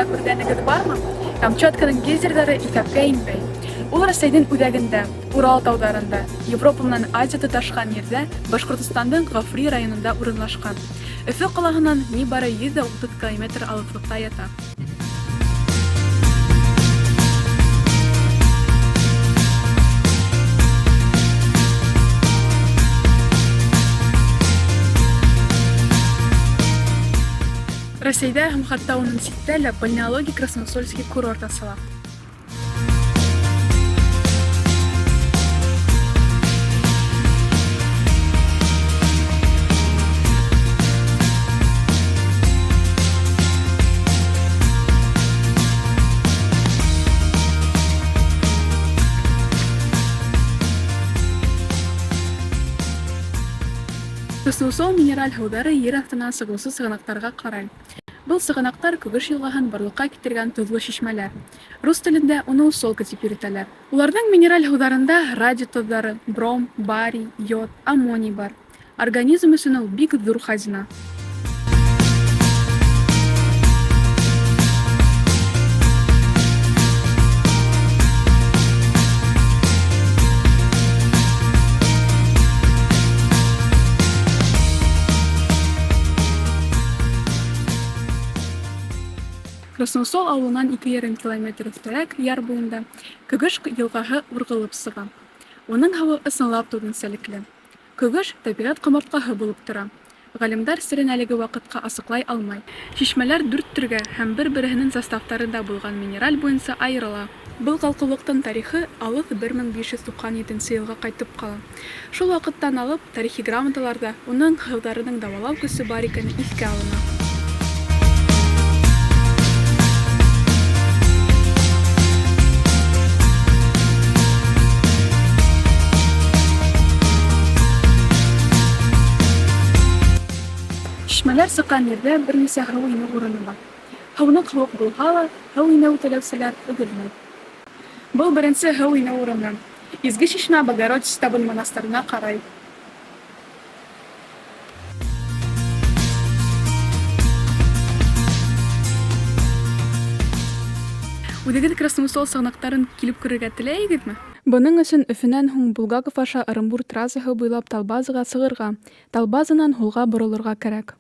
гына күргәнегез бармы? Камчатканың гейзерлары исәпкә инмәй. Ул Рәсәйнең үҙәгендә, Урал тауҙарында, Европа менән Азия тоташҡан ерҙә, Башҡортостандың Ғафури районында урынлашҡан. Өфө ҡалаһынан ни бары 130 км алыҫлыҡта ята. Рәсәйдә һәм хатта уның ситтә лә Бальнеологий Красноусольский курорт асыла. Красноусол минераль һыуҙары ер аҫтынан сығыусы сығанаҡтарға ҡарай. Был сығанаҡтар Күгеш йылғаһын барлыҡҡа китергән тоҙло шишмәләр. Рус телендә уны усолка тип йөрөтәләр. Уларҙың минераль һыуҙарында радий тоҙҙары, бром, барий, йод, аммоний бар. Организм өсөн ул бик ҙур хазина. Красноусол ауылынан 2,5 км өҫтәрәк яр буйында Күгеш йылғаһы урғылып сыға. Уның һыуы ысынлап түгенсәлекле. Күгеш тәбиғәт ҡомартҡыһы булып тора. Ғалимдар серен әлеге ваҡытҡа асыҡлай алмай. Шишмәләр 4 төргә һәм бер-береһенең составтарында булған минераль буйынса айырыла. Был ҡалҡыулыҡтың тарихы алыҫ 1597 йылға ҡайтып ҡала. Шул ваҡыттан алып тарихи грамоталарҙа уның һыуҙарының дауалау көсө бар икәне иҫкә алына. Шишмәләр сыҡҡан ерҙә бер нисә һыу инеү урыны бар. Һыуның һыуыҡ булһа ла, һыу инеү теләүселәр өҙөлмәй. Был беренсе һыу инеү урыны. Изге Шишмә Богородица табын монастырына ҡарай. Үҙегеҙ Красноусол сығанаҡтарын килеп күрергә теләйегеҙме? Бының өсөн Өфөнән һуң Булгаков аша Ырымбур трассаһы буйлап Талбазаға сығырға, Талбазанан һулға боролорға кәрәк.